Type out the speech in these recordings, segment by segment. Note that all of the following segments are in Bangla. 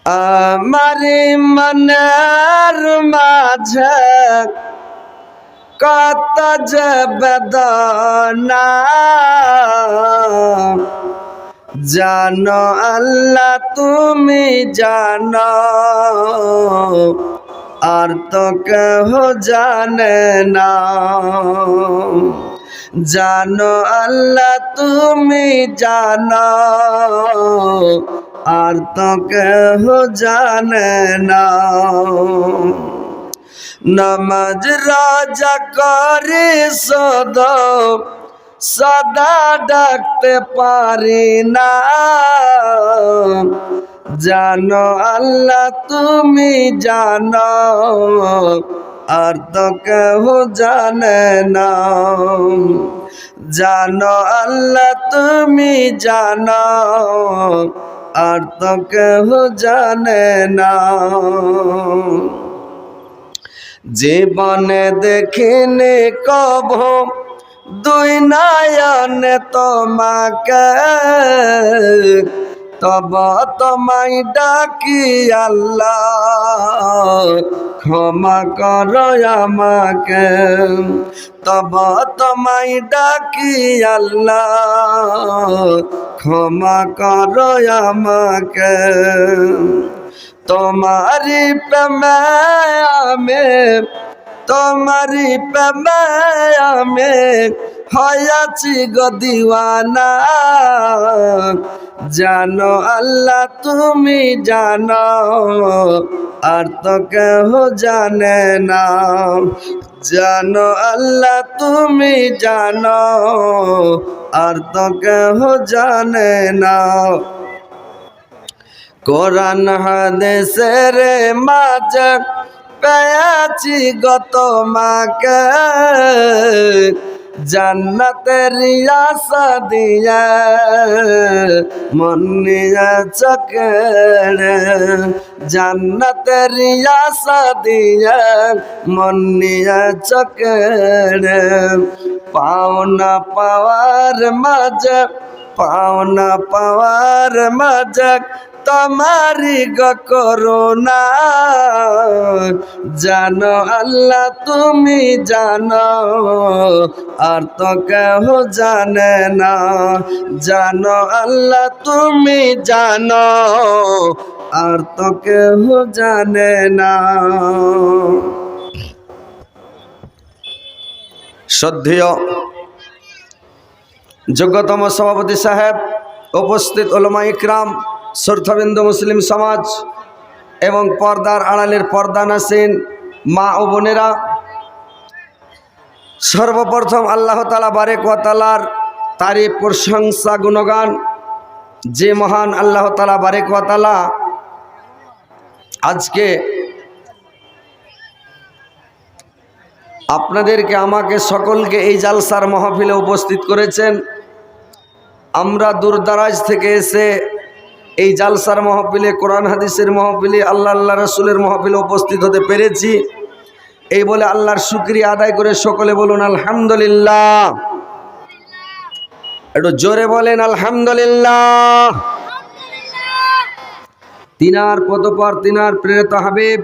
আমার মনের মাঝে কত যে বেদনা, জানো আল্লাহ তুমি জানো, আর তো কেহ জানে না। জানো আল্লাহ তুমি জানো, আর তো কেহ জানে না। নামাজ রোজা করে সদা সদা ডাকতে পারি না, জানো আল্লাহ তুমি জানো, আর তো কেহ জানে না। জানো আল্লাহ তুমি জানো, আর তো কেহ জানে না। জীবনে দেখিনি কভু দুই নয়নে তোমাকে, তব তোমায় ডাকি আল্লাহ ক্ষমা করো আমাকে। তব তোমায় ডাকি আল্লাহ ক্ষমা করো আমাকে। তোমারি প্রেমে আমি, তোমারি প্রেমে আমি হয়াছি গো দিওয়ানা, জানো আল্লাহ তুমি জানো, আর তো কেহ জানে না। জানো আল্লাহ তুমি জানো, আর তো কেহ জানে না। কোরআন হাদিসের মাঝে পেয়েছি গো তোমাকে, জান্নাতের আশা দিয়ে মন নিয়েছে কেড়ে। জান্নাতের আশা দিয়ে মন নিয়েছে কেড়ে। পাওনা পাওয়ার মাঝে, পাওনা পাওয়ার মাঝে তোমারি গো করুণা, জানো আল্লাহ তুমি জানো, আর তো কেহ জানে না। জানো আল্লাহ তুমি জানো, আর তো কেহ জানে না। শ্রদ্ধেয় যোগ্যতম সভাপতি সাহেব, উপস্থিত উলামা ইকরাম, শ্রদ্ধাবিন্দু মুসলিম সমাজ এবং পর্দার আড়ালের পর্দানাসীন মা ও বোনেরা, সর্বপ্রথম আল্লাহ তাআলা বারেক ওয়া তাআলার তারিফ প্রশংসা গুণগান, যে মহান আল্লাহ তাআলা বারেক ওয়া তাআলা আজকে আপনাদেরকে আমাকে সকলকে এই জালসার মাহফিলে উপস্থিত করেছেন। আমরা দূরদারাজ থেকে এসে এই জালসার মাহফিলে, কোরআন হাদিসের মাহফিলে, আল্লাহ রাসূলের মাহফিলে উপস্থিত হতে পেরেছি। এই বলে আল্লাহর শুকরিয়া আদায় করে সকলে বলুন আলহামদুলিল্লাহ। একটু জোরে বলেন আলহামদুলিল্লাহ। তিনার পদপর তিনার প্রেরিত হাবিব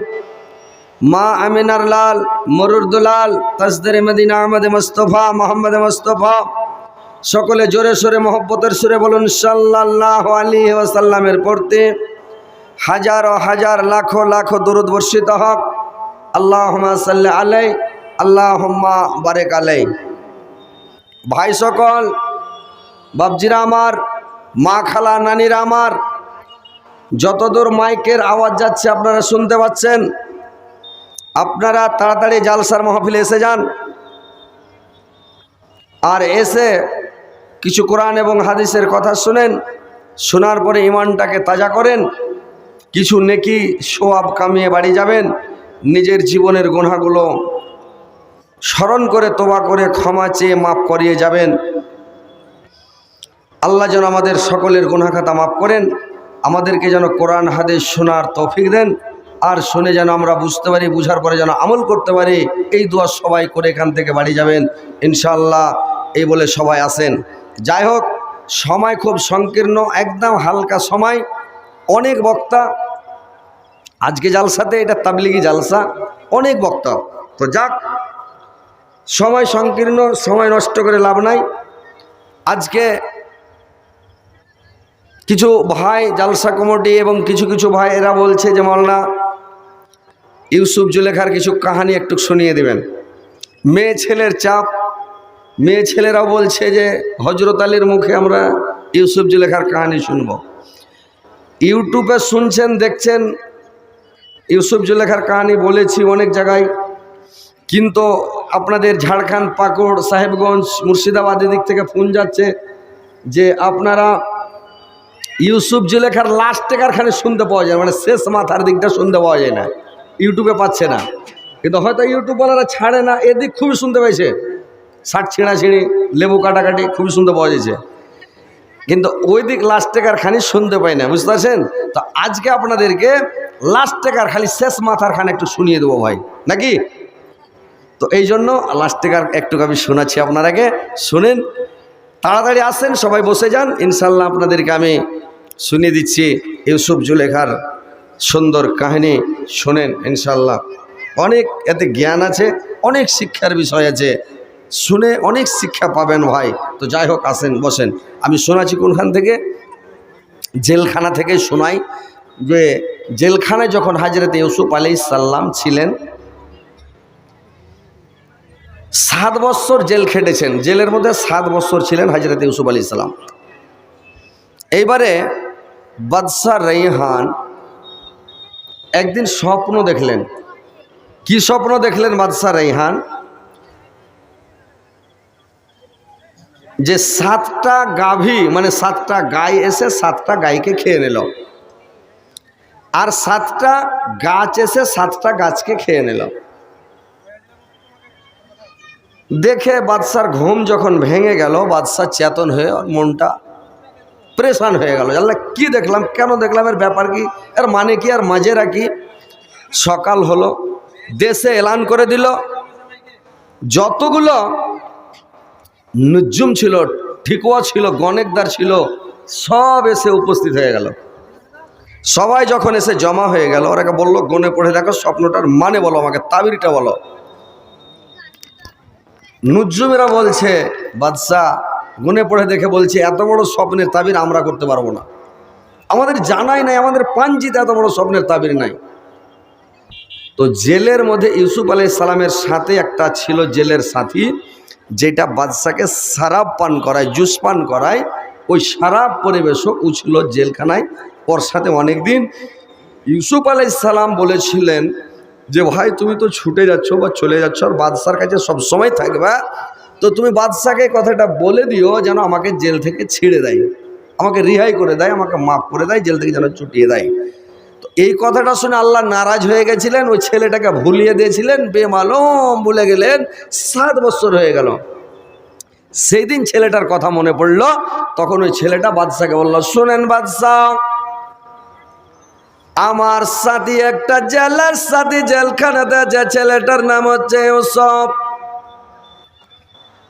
মা আমিনার লাল মরুরদুলাল তাজদারে মদিনা আহমদ মুস্তফা মোহাম্মদ মুস্তফা, সকলে জোরে সোরে মহব্বতের সুরে বলুন সাল্লাল্লাহু আলাইহি ওয়াসাল্লামের পড়তে হাজার ও হাজার লাখো লাখো দরুদ বর্ষিত হোক। আল্লাহুম্মা সাল্লি আলাই, আল্লাহুম্মা বারিক আলাই। ভাই সকল, বাপজিরা আমার, মা খালা নানিরা আমার, যতদূর মাইকের আওয়াজ যাচ্ছে আপনারা শুনতে পাচ্ছেন, আপনারা তাড়াতাড়ি জালসার মাহফিলে এসে যান। আর এসে কিছু কোরআন এবং হাদিসের কথা শুনেন, শোনার পরে ঈমানটাকে তাজা করেন, কিছু নেকি সওয়াব কামিয়ে বাড়ি যাবেন। নিজের জীবনের গুনাহগুলো স্মরণ করে তওবা করে ক্ষমা চেয়ে মাফ করিয়ে যাবেন। আল্লাহ যেন আমাদের সকলের গুনাহ খাতা মাফ করেন, আমাদেরকে যেন কোরআন হাদিস শোনার তৌফিক দেন, আর শুনে যেন আমরা বুঝতে পারি, বুঝার পরে যেন আমল করতে পারি। এই দোয়া সবাই করে এখান থেকে বাড়ি যাবেন ইনশাআল্লাহ। এই বলে সবাই আসেন। যাই হোক, সময় খুব সংকীর্ণ, একদম হালকা সময়, অনেক বক্তা, আজকে জালসাতে এটা তাবলিগি জালসা, অনেক বক্তা। তো যাক, সময় সংকীর্ণ, সময় নষ্ট করে লাভ নাই। আজকে কিছু ভাই জালসা কমিটি এবং কিছু কিছু ভাই এরা বলছে যে মাওলানা ইউসুফ জুলেখার কিছু কাহানি একটু শুনিয়ে দিবেন। মেয়ে ছেলের চাপ, মেয়ে ছেলেরাও বলছে যে হজরত আলীর মুখে আমরা ইউসুফ জুলেখার কাহানি শুনব। ইউটিউবে শুনছেন, দেখছেন, ইউসুফ জুলেখার কাহানি বলেছি অনেক জায়গায়, কিন্তু আপনাদের ঝাড়খণ্ড, পাকুড়, সাহেবগঞ্জ, মুর্শিদাবাদ এদিক থেকে ফোন যাচ্ছে যে আপনারা ইউসুফ জুলেখার লাস্টেকার খানে শুনতে পাওয়া যায়, মানে শেষ মাথার দিকটা শুনতে পাওয়া যায় না, ইউটিউবে পাচ্ছে না। কিন্তু হয়তো ইউটিউবওয়ালারা ছাড়ে না, এদিক খুবই শুনতে পাইছে, শার্ট ছিঁড়াছিঁড়ি, লেবু কাটাকাটি খুবই শুনতে পাওয়া যাচ্ছে, কিন্তু ওই দিক লাস্টেকার খানি শুনতে পাই না, বুঝতে পারছেন? তো আজকে আপনাদেরকে লাস্টেকার খালি শেষ মাথার খানে একটু শুনিয়ে দেবো ভাই, নাকি? তো এই জন্য লাস্টেকার একটু আমি শোনাচ্ছি, আপনারাকে শুনেন, তাড়াতাড়ি আসেন, সবাই বসে যান, ইনশাল্লাহ আপনাদেরকে আমি শুনিয়ে দিচ্ছি ইউসুফ জুলেখার সুন্দর কাহিনী। শোনেন ইনশাল্লাহ, অনেক এতে জ্ঞান আছে, অনেক শিক্ষার বিষয় আছে, শুনে অনেক শিক্ষা পাবেন ভাই। তো যাই হোক, আসেন, বসেন। আমি শোনাচ্ছি কোনখান থেকে? জেলখানা থেকে শোনাই। যে জেলখানায় যখন হযরত ইউসুফ আলাইহিস সালাম ছিলেন, 7 বছর জেল খেটেছেন, জেলের মধ্যে 7 বছর ছিলেন হযরত ইউসুফ আলাইহিস সালাম। এইবারে বাদশা রাইহান একদিন স্বপ্ন দেখলেন। কি স্বপ্ন দেখলেন বাদশা রাইহান? যে 7টা গাভী, মানে 7টা গাই এসে 7টা গাইকে খেয়ে নিল, আর 7টা গাছ এসে 7টা গাছকে খেয়ে নিল। দেখে বাদশার ঘুম যখন ভেঙে গেল, বাদশা চেতন হয়ে মনটা পরেশান হয়ে গেল, জানলা কি দেখলাম, কেন দেখলাম, এর ব্যাপার কি, এর মানে কি, আর মাজেরা কি? সকাল হলো, দেশে এলান করে দিল, যতগুলো নুজুম ছিল, ঠিকুয়া ছিল, গণেকদার ছিল, সব এসে উপস্থিত হয়ে গেল। সবাই যখন এসে জমা হয়ে গেল, ওরাকে বললো গনে পড়ে দেখো, স্বপ্নটার মানে বলো, আমাকে তাবিরটা বলো। নুজুমেরা বলছে, বাদশাহ গুনে পড়ে দেখে বলছে, এত বড় স্বপ্নের তাবির আমরা করতে পারবো না, আমাদের জানাই নাই, আমাদের পাঞ্জিতে এত বড় স্বপ্নের তাবির নাই। তো জেলের মধ্যে ইউসুফ আলাইহিস সালামের সাথে একটা ছিল জেলের সাথী, যেটা বাদশাকে শরাব পান করায়, জুস পান করায়, ওই শরাব পরিবেশক ও ছিল জেলখানায়। ওর সাথে অনেক দিন ইউসুফ আলাইহিস সালাম বলেছিলেন যে ভাই তুমি তো ছুটে যাচ্ছ বা চলে যাচ্ছ, আর বাদশার কাছে সবসময় থাকবা, তো তুমি বাদশাকে কথাটা বলে দিও যেন আমাকে জেল থেকে ছেড়ে দেয়, আমাকে রিহাই করে দেয়, আমাকে মাফ করে দেয়, জেল থেকে যেন ছুটিয়ে দেয়। তো এই কথাটা শুনে আল্লাহ নারাজ হয়ে গেছিলেন, ওই ছেলেটাকে ভুলিয়ে দিয়েছিলেন, বেমালুম ভুলে গেলেন। 7 বছর হয়ে গেল, সেই দিন ছেলেটার কথা মনে পড়লো, তখন ওই ছেলেটা বাদশাকে বলল, শোনেন বাদশাহ, আমার সাথী একটা জেলার সাথী জেলখানাতে আছে, ছেলেটার নাম হচ্ছে ইউসুফ।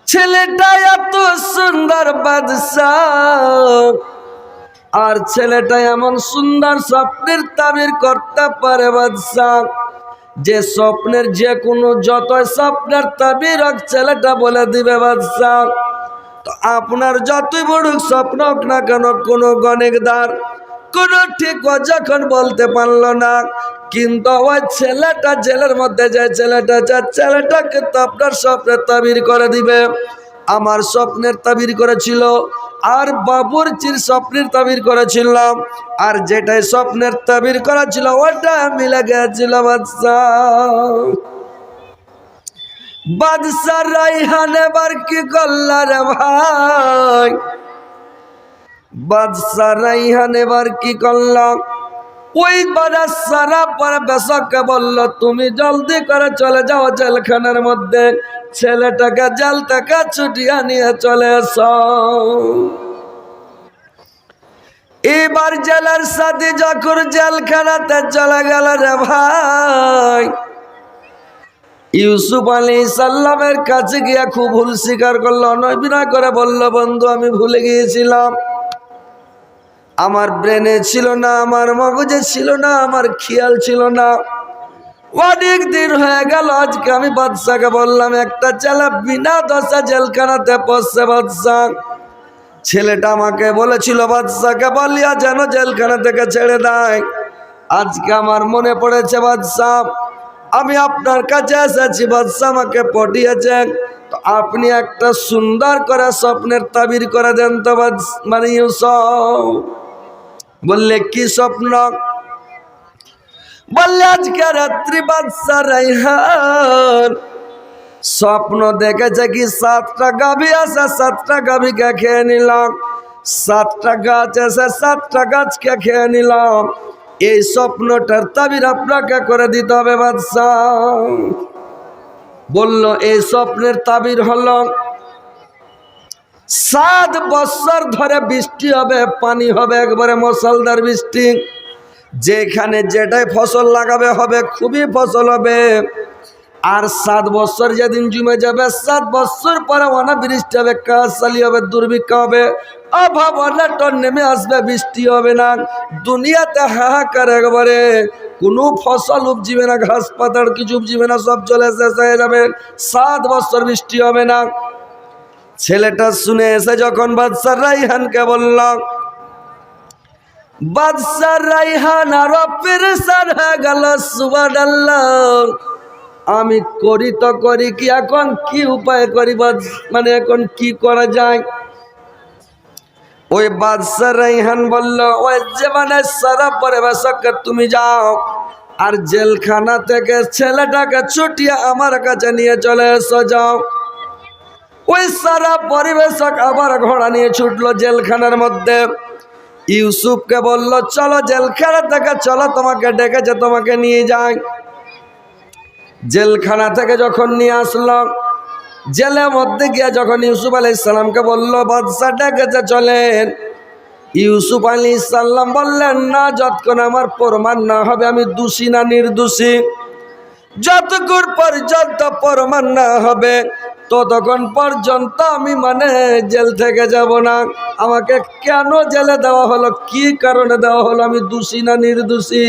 ছেলেটা এত সুন্দর বাদশাহ, আর ছেলেটা এমন সুন্দর স্বপ্নের তাবির করতে পারে বাদশাহ, যে স্বপ্নের যে কোনো যতই স্বপ্নের তাবির হোক ছেলেটা বলে দিবে বাদশাহ। তো আপনার যতই বড় স্বপ্ন হোক না কেন, কোনো গণেকদার, কোনো ঠিক যখন বলতে পারলো না, কিন্তু ওই ছেলেটা জেলের মধ্যে যায়, ছেলেটাকে তো আপনার স্বপ্নের তাবির করে দিবে। আমার স্বপ্নের তাবির করেছিল, আর বাবুরচির স্বপ্নের তাবির করেছিলাম, আর যেটাই স্বপ্নের তাবির করেছিল ওটা মিলে গেছিল বাদশাহ। বাদশা রাইহান এবার কি করলা রে ভাই, বাদশা রাইহান এবার কি করলাম, ওই বাদশারা পরে বেশককে বলল, তুমি জলদি করে চলে যাও জেলখানার মধ্যে, ছেলেটাকে জেল থেকে ছুটিয়ে নিয়ে চলে এসো। এবার জেলের সাথে যখন জেলখানাতে চলে গেল রে ভাই, ইউসুফ আলাইহিস সালামের কাছে গিয়ে খুব ভুল স্বীকার করলো, নয় বিনয় করে বলল, বন্ধু আমি ভুলে গিয়েছিলাম, আমার ব্রেনে ছিল না, আমার মগজে ছিল না, আমার খেয়াল ছিল না। অনেক দিন হয়ে গেল, আজকে আমি বাদশাকে বললাম একটা ছেলে বিনা দশা জেলখানাতে পড়ছে বাদশা। ছেলেটা আমাকে বলেছিল বাদশাকে বলিয়া যেন জেলখানা থেকে ছেড়ে দেয়। আজকে আমার মনে পড়েছে বাদশা, আমি আপনার কাছে এসেছি, বাদশা আমাকে পটিয়েছেন, তো আপনি একটা সুন্দর করে স্বপ্নের তাবির করে দেন তো মানে ইউসুফ। বললে কি স্বপ্ন? বললে আজকে রাত্রি বাদশা রাইহান স্বপ্ন দেখেছে কি 7টা গাভী আছে, 7টা গাভীকে খেয়ে নিলাম, 7টা গাছ আছে, 7টা গাছকে খেয়ে নিলাম। এই স্বপ্নটার তাবির আপনাকে করে দিতে হবে বাদশা। বলল এই স্বপ্নের তাবির হলো 7 বছর ধরে বৃষ্টি হবে, পানি হবে, একবারে মুষলধার বৃষ্টি। যেখানে যেটাই ফসল লাগাবে হবে, খুবই ফসল হবে। আর 7 বছর যেদিন জমে যাবে, 7 বছর পরে অনাবৃষ্টি হবে, কাজ চালিয়ে হবে, দুর্ভিক্ষ হবে, অভাব অনাটন নেমে আসবে, বৃষ্টি হবে না, দুনিয়াতে হাহাকার, একবারে কোনো ফসল উপজিবে না, ঘাস পাতার কিছু উপজিবে না, সব চলে শেষ হয়ে যাবে, 7 বছর বৃষ্টি হবে না। ছেলেটা শুনে এসে যখন বাদশা রাইহানকে বলল, বাদশা রাইহান আরো পেরেশান হয়ে গেল। সুবহানাল্লাহ, আমি করি তো করি কি, এখন কি উপায় করি, মানে এখন কি করা যায়? ওই বাদশা রাইহান বলল, ওই যে মানে সারা পরিবেশকে তুমি যাও আর জেলখানা থেকে ছেলেটাকে ছুটিয়ে আমার কাছে নিয়ে চলে এসো, যাও। ওই সারা পরিবেশক আবার ঘোড়া নিয়ে ছুটলো জেলখানার মধ্যে। ইউসুফকে বলল, চলো জেলখানা থেকে, চলো তোমাকে ডেকেছে, তোমাকে নিয়ে যাই। জেলখানা থেকে যখন নিয়ে আসলাম, জেলের মধ্যে গিয়ে যখন ইউসুফ আলাইহিস সালামকে বলল বাদশা ডেকেছে, চলেন। ইউসুফ আলাইহিস সালাম বললেন, না, যতক্ষণ আমার প্রমাণ না হবে আমি দোষী না নির্দোষী, যতক্ষণ পর্যন্ত প্রমাণ না হবে ততক্ষণ পর্যন্ত আমি মানে জেল থেকে যাব না। আমাকে কেন জেলে দেওয়া হলো, কি কারণে দেওয়া হলো, আমি দোষী না নির্দোষী,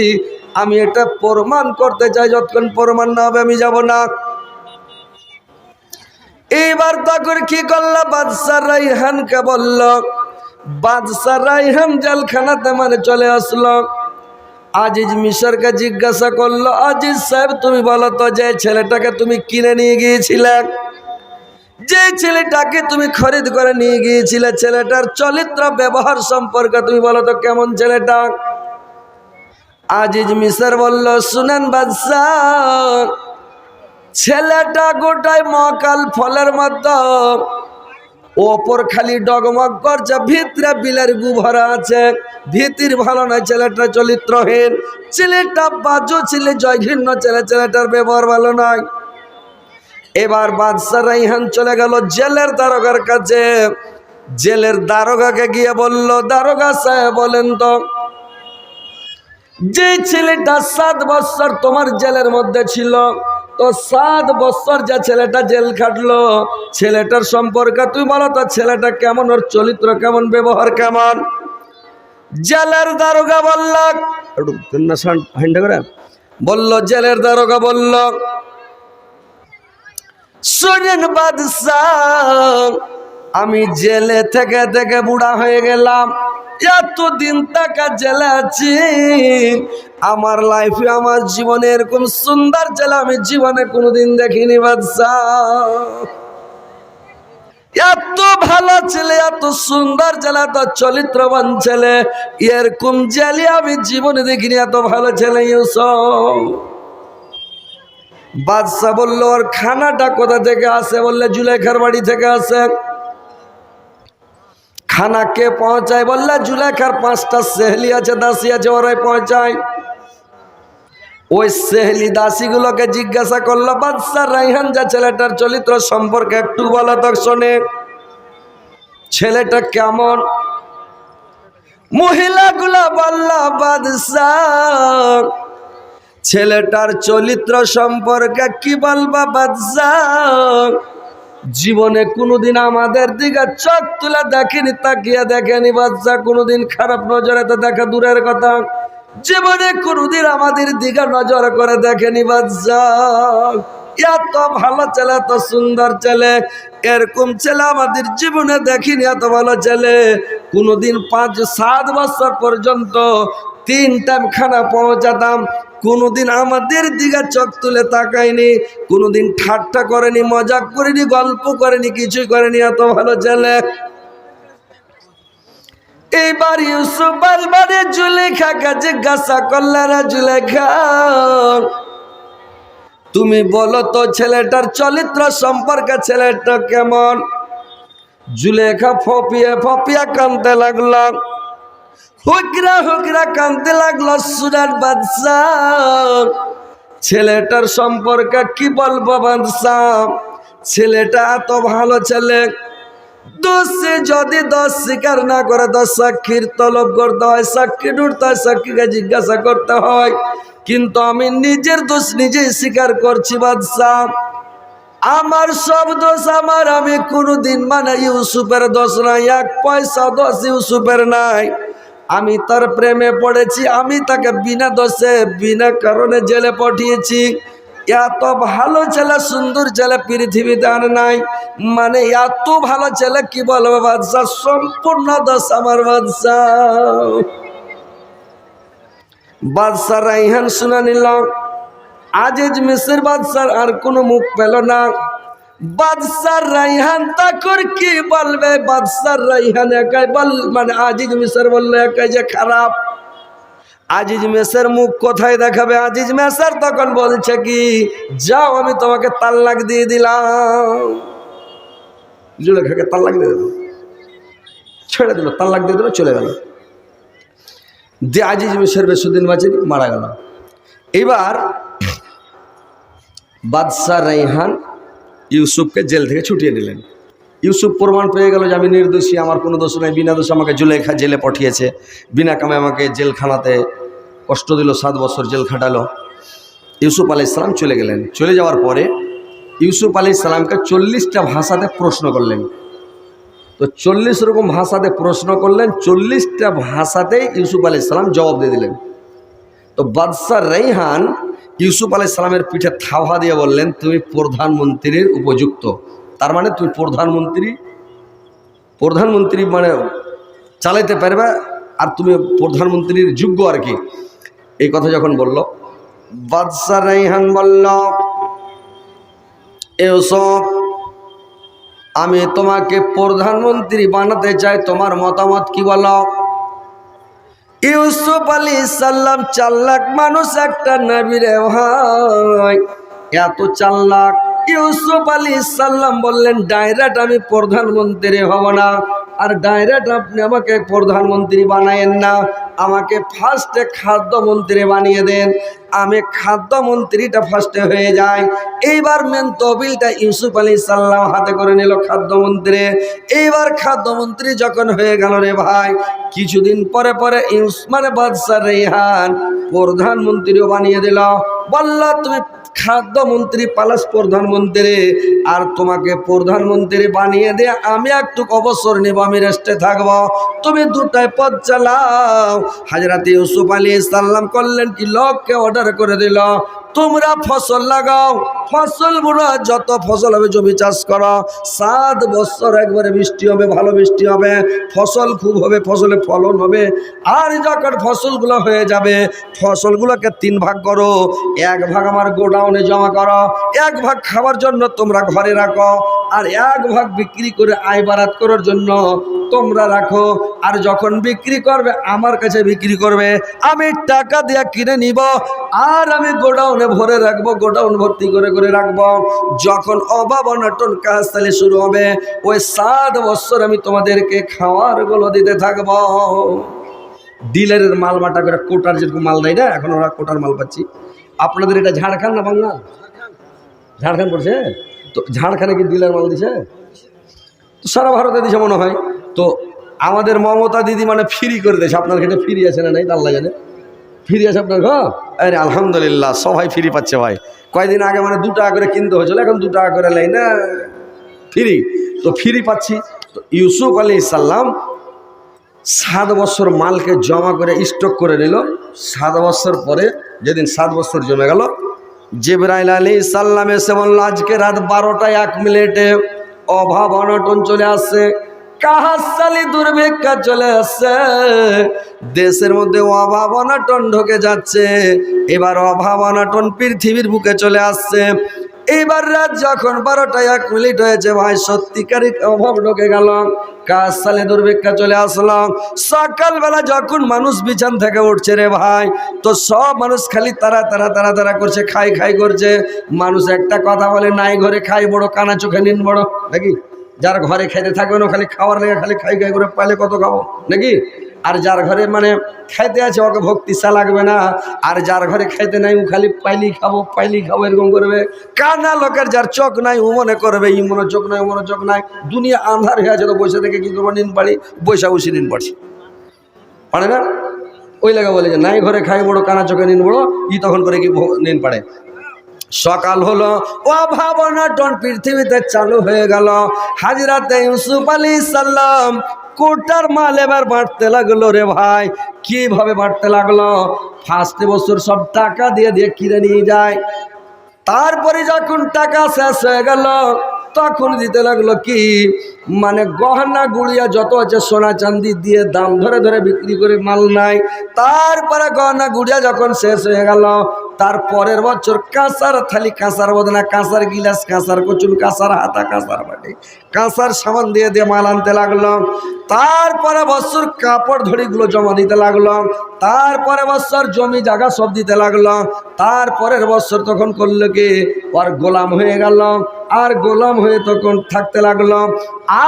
আমি এটা প্রমাণ করতে চাই, যতক্ষণ প্রমাণ না হবে আমি যাব না। এইবার তখন কি করলো, বাদশা রাইহানকে বলল। বাদশা রাইহান জেলখানাতে মানে চলে আসলো। আজিজ মিশরকে জিজ্ঞাসা করলো, আজিজ সাহেব তুমি বলো তো, যে ছেলেটাকে তুমি কিনে নিয়ে গিয়েছিলে, যে ছেলেটাকে তুমি খরিদ করে নিয়ে গিয়েছিলে, ছেলেটার চরিত্র ব্যবহার সম্পর্কে তুমি বলো তো, কেমন ছেলেটা? আজিজ মিশর বলল, শুনেন বাদশা, ছেলেটা গোটায় মকাল ফলের মতো, ওপর খালি ডগমগ করছে, ভিতরে বিলের গু ভরা আছে, ভিতির ভালো নয়, ছেলেটা চরিত্রহীন, ছেলেটা বাজু ছেলে, জয়ঘৃণ্য ছেলে, ছেলেটার ব্যবহার ভালো নয়। এবার বাদশা রাইহান চলে গেল জেলের দারোগার কাছে। জেলের দারোগাকে গিয়ে বলল, দারোগা সাহেব বলেন তো, যে ছেলেটা 7 বছর তোমার জেলের মধ্যে ছিল, তো 7 বছর যে ছেলেটা জেল খাটলো, ছেলেটার সম্পর্কে তুমি বলো তো, ছেলেটা কেমন, ওর চরিত্র কেমন, ব্যবহার কেমন? জেলের দারোগা বলল, জেলের দারোগা বলল, শুনেন বাদশাহ, আমি জেলে থেকে থেকে বুড়া হয়ে গেলাম, এতদিন টাকা জেলে আছি, আমার লাইফে, আমার জীবনে এরকম সুন্দর ছেলে আমি জীবনে কোনোদিন দেখিনি বাদশাহ। এত ভালো ছেলে, এত সুন্দর ছেলে, এত চরিত্রবান ছেলে, এরকম জেলে আমি জীবনে দেখিনি, এত ভালো ছেলে ইউসুফ। বাদশা বলল, ওর খানাটা কোথা থেকে আসে? বললে জুলেখার বাড়ি থেকে আসে। খানা কে পৌঁছায়? বললে জুলেখার 5টা সেহলি আছে, দাসী আছে, ওরাই পৌঁছায়। ওই সেহলি দাসীগুলোকে জিজ্ঞাসা করলো, বাদশা রাইহান যা ছেলেটার চরিত্র সম্পর্কে একটু বলো তো, শোনে ছেলেটা কেমন? মহিলাগুলা বলল, বাদশাহ ছেলেটার চরিত্র সম্পর্কে কি বলবা বাদশাহ, জীবনে কোনোদিন আমাদের দিকে চোখ তুলে দেখেনি, তাকিয়ে দেখেনি বাচ্চা, কোনোদিন খারাপ নজরে তো দেখা দূরের কথা, জীবনে কোনোদিন আমাদের দিকে নজর করে দেখেনি বাচ্চা। এত ভালো ছেলে, এত সুন্দর ছেলে, এরকম ছেলে আমাদের জীবনে দেখিনি। এত ভালো ছেলে কোনোদিন 5-7 বছর পর্যন্ত 3 টাইম খানা পৌঁছাতাম, কোনোদিন আমাদের দিকে চোখ তুলে তাকায়নি, কোনোদিন ঠাট্টা করেনি, মজাক করেনি, গল্প করেনি, কিছুই করেনি। এত ভালো ছেলে। এইবার ইউসুফ বারবারে জুলেখাকে জিজ্ঞাসা করলেন, জুলেখা তুমি বলো তো ছেলেটার চরিত্র সম্পর্কে, ছেলেটা কেমন? জুলেখা ফপিয়ে ফপিয়া কাঁদতে লাগলো, হুকরা হুকরা কাঁদতে লাগলো। সুরার বাদশাহ ছেলেটার সম্পর্কে কি বলবো বাদশাহ, ছেলেটা এত ভালো ছেলে, দোষে যদি 10 স্বীকার না করে 10 সাক্ষীর তলব করতে হয়, সাক্ষী ঢুঁড়তে হয়, সাক্ষীকে জিজ্ঞাসা করতে হয়, কিন্তু আমি নিজের দোষ নিজেই স্বীকার করছি বাদশাহ। আমার সব দোষ আমার, আমি কোনোদিন মানে ইউসুফের দোষ নাই, 1 পয়সা দোষ ইউসুফের নাই। আমি তার প্রেমে পড়েছি, আমি তাকে বিনা দোষে বিনা কারণে জেলে পাঠিয়েছি। এত ভালো ছেলে, সুন্দর ছেলে পৃথিবীতে আর নাই, মানে এত ভালো ছেলে কি বলবো বাদশাহ, সম্পূর্ণ দোষ আমার বাদশাহ। বাদশাহ রাইহান শুনে নিল। আজিজ মিসর বাদশার আর কোনো মুখ পেল না। বাদশাহ রাইহান তাকর কি বলবে? বাদশাহ রাইহান একাই মানে আজিজ মিসর বললে একাই যে খারাপ। আজিজ মেসের মুখ কোথায় দেখাবে? আজিজ মেসের তখন বলছে কি, যাও আমি তোমাকে তালাক দিয়ে দিলাম। জুলেখাকে তালাক দিয়ে দিল, ছেড়ে দিল, তালাক দিয়ে দিল, চলে গেল। দিয়ে আজিজ মেসের বেশিদিন বাঁচেনি, মারা গেল। এবার বাদশাহ রাইহান ইউসুফকে জেল থেকে ছুটিয়ে দিলেন। ইউসুফ প্রমাণ পেয়ে গেল যে আমি নির্দোষী, আমার কোনো দোষ নেই, বিনা দোষে আমাকে জুলেখা জেলে পাঠিয়েছে, বিনা কামে আমাকে জেলখানাতে কষ্ট দিল, 7 বছর জেল খাটালো। ইউসুফ আলাইহিস সালাম চলে গেলেন। চলে যাওয়ার পরে ইউসুফ আলাইহিস সালামকে 40টা ভাষাতে প্রশ্ন করলেন। তো 40 রকম ভাষাতে প্রশ্ন করলেন, 40টা ভাষাতেই ইউসুফ আলাইহিস সালাম জবাব দিয়ে দিলেন। তো বাদশাহ রাইহান ইউসুফ আলাইহিস সালামের পিঠে থাবা দিয়ে বললেন, তুমি প্রধানমন্ত্রীর উপযুক্ত। তার মানে তুমি প্রধানমন্ত্রী মানে চালাইতে পারবে, আর তুমি প্রধানমন্ত্রীর যোগ্য আর কি। এই কথা যখন বলল, বাদশাহ রাইহান বলল, ইউসুফ আমি তোমাকে প্রধানমন্ত্রী বানাতে চাই, তোমার মতামত কি বলো? ইউসুফ আলাইহিস সালাম চালাক মানুষ, একটা নবী রে ভাই, এত চালাক। ইউসুফ আলাইহিস সালাম বললেন, ডাইরেক্ট আমি প্রধানমন্ত্রী হব না, আর ডাইরেক্ট আপনি আমাকে প্রধানমন্ত্রী বানায়েন না, আমাকে ফার্স্টে খাদ্যমন্ত্রী বানিয়ে দেন, আমি খাদ্যমন্ত্রীটা ফার্স্টে হয়ে যায়। এইবার মেন তহবিলটা ইউসুফ আলাইহিস সালাম হাতে করে নিল খাদ্যমন্ত্রী। এইবার খাদ্যমন্ত্রী যখন হয়ে গেল রে ভাই, কিছুদিন পরে পরে মানে বাদশাহ রাইহান প্রধানমন্ত্রীও বানিয়ে দিল। বলল, তুমি খাদ্যমন্ত্রী প্লাস প্রধানমন্ত্রী, আর তোমাকে প্রধানমন্ত্রী বানিয়ে দিয়ে আমি একটু অবসর নেব, আমি রেস্টে থাকবো, তুমি দুটাই পথ চালাও। হযরত ইউসুফ আলাইহিস সালাম করলেন কি, লোককে অর্ডার করে দিল, তোমরা ফসল লাগাও, ফসলগুলো যত ফসল হবে জমি চাষ করো, 7 বছর একবারে বৃষ্টি হবে, ভালো বৃষ্টি হবে, ফসল খুব হবে, ফসলে ফলন হবে। আর যখন ফসলগুলো হয়ে যাবে, ফসলগুলোকে 3 ভাগ করো, 1 ভাগ আমার গোডাউনে জমা করো, 1 ভাগ খাবার জন্য তোমরা ঘরে রাখো, আর 1 ভাগ বিক্রি করে আয় বাড়াত করার জন্য তোমরা রাখো। আর যখন বিক্রি করবে আমার কাছে বিক্রি করবে, আমি টাকা দিয়ে কিনে নিব, আর আমি গোডাউনে ভরে রাখবো, গোডাউন ভর্তি করে করে রাখবো। যখন অভাব অনটন কাজ তাহলে শুরু হবে, ওই 7 বছর আমি তোমাদেরকে খাওয়ারগুলো দিতে থাকবো। ডিলারের মাল বাটা করে কোটার যেরকম মাল দেয় না, এখন ওরা কোটার মাল পাচ্ছি। আপনাদের এটা ঝাড়খণ্ড না বাংলা? ঝাড়খণ্ড পড়ছে তো, ঝাড়খণ্ডে কি ডিলার মাল দিছে? তো সারা ভারতে দিছে মনে হয়। তো আমাদের মমতা দিদি মানে ফ্রি করে দিয়েছে। আপনার ক্ষেত্রে ফ্রি আছে না নাই আল্লাহ জানে, ফ্রি আছে আপনার ঘর? আরে আলহামদুলিল্লাহ, সবাই ফ্রি পাচ্ছে ভাই। কয়েকদিন আগে মানে 2 টাকা করে কিনতে হয়েছিল, এখন 2 টাকা করে লাই না, ফ্রি, তো ফ্রি পাচ্ছি। তো ইউসুফ আলাইহিস সালাম 7 বছর মালকে জমা করে স্টক করে নিল। 7 বছর পরে যেদিন 7 বছর জমে গেল, জিবরাইল আলাইহিস সালাম এসে বলল, আজকে রাত 12টায় 1 মিনিটে অভাব অনটন চলে আসছে, কাহাসালি দুর্ভিক্ষা চলে আসছে, দেশের মধ্যে অভাব অনটন ঢুকে যাচ্ছে। এবার অভাব অনটন পৃথিবীর বুকে চলে আসছে। এইবার রাত যখন 12টায় 1 মিনিট হয়েছে ভাই, সত্যিকারই অভাব ঢুকে গেল, কাজ সালে দুর্ভিক্ষা চলে আসলো। সকালবেলা যখন মানুষ বিছান থেকে উঠছে রে ভাই, তো সব মানুষ খালি তারা করছে, খাই খাই করছে। মানুষ একটা কথা বলে, নাই ঘরে খাই বড়, কানা চোখে নিন বড়, নাকি? যার ঘরে খেতে থাকবে না খালি খাওয়ার লেগে খালি খাই খাই করে, পাইলে কত খাবো, নাকি? আর যার ঘরে মানে খাইতে আছে ওকে ভক্তিসা লাগবে না, আর যার ঘরে খাইতে নাই ও খালি পাইলি খাবো এরকম করবে। কানা লোকের যার চোখ নাই ও মনে করবে ই মনে চোখ নাই, ও মনে চোখ নাই, দুনিয়া আন্ধার হয়ে আছে, তো বসে থেকে কি করবো, নিন পাড়ি বৈশা বসে নিন পাড়ছি, পারে না? ওই লেগে বলে যে নাই ঘরে খাই বড়, কানা চোখে নিন বড়, ই তখন করে কি নিন পাড়ে। সকাল হলো, অভাব অনটন পৃথিবীতে চালু হয়ে গেল। হাজরাতে ইউসুফ আলাইহিস সালাম কোটার মাল এবার বাড়তে লাগলো রে ভাই। কিভাবে বাড়তে লাগলো? ফার্স্ট বছর সব টাকা দিয়ে দিয়ে কিনে নিয়ে যায়, তারপরে যখন টাকা শেষ হয়ে গেল তখন দিতে লাগলো কি, মানে গহনা গুড়িয়া যত আছে সোনা চাঁদি দিয়ে দাম ধরে ধরে বিক্রি করে মাল নাই। তারপরে গহনা গুড়িয়া যখন শেষ হয়ে গেল, তারপরের বছর কাঁসার থালি, কাঁসার বদনা, কাঁসার গিলাস, কাঁসার কচুন, কাঁসার হাতা, কাঁসার বাটি, কাঁসার সামান দিয়ে দিয়ে মাল আনতে লাগলো। তারপরে বছর কাপড় ধড়িগুলো জমা দিতে লাগলো। তারপরে বছর জমি জায়গা সব দিতে লাগলো। তারপরের বছর তখন করলো কি, ওর গোলাম হয়ে গেল, আর গোলাম হয়ে তখন থাকতে লাগলো।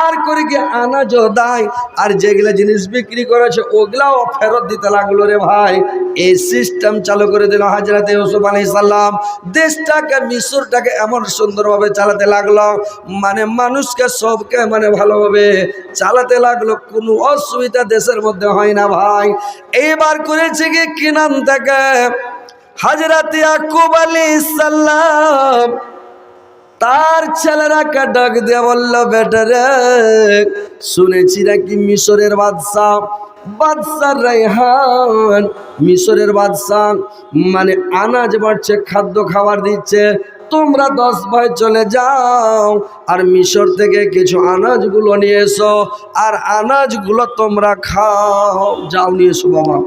আর করে কি আনাজও দেয়, আর যেগুলো জিনিস বিক্রি করেছে ওগুলাও ফেরত দিতে লাগলো রে ভাই। এই সিস্টেম চালু করে দিল হযরত ইউসুফ আলাইহিস সালাম। দেশটাকে, মিশরটাকে এমন সুন্দরভাবে চালাতে লাগলো, মানে মানুষকে সবকে মানে ভালোভাবে চালাতে লাগলো, কোনো অসুবিধা দেশের মধ্যে হয় না ভাই। এইবার করেছে কি, কিনান থেকে হযরত ইয়াকুব আলাইহিস সালাম তার ছেলেরাকে ডাক দিয়ে বলল, বেটারে শুনেছি নাকি মিশরের বাদশা রায়হান, মিশরের বাদশা মানে আনাজ বাড়ছে, খাদ্য খাবার দিচ্ছে, তোমরা 10 ভাই চলে যাও আর মিশর থেকে কিছু আনাজগুলো নিয়ে এসো, আর আনাজগুলো তোমরা খাও, যাও নিয়ে এসো বাবা।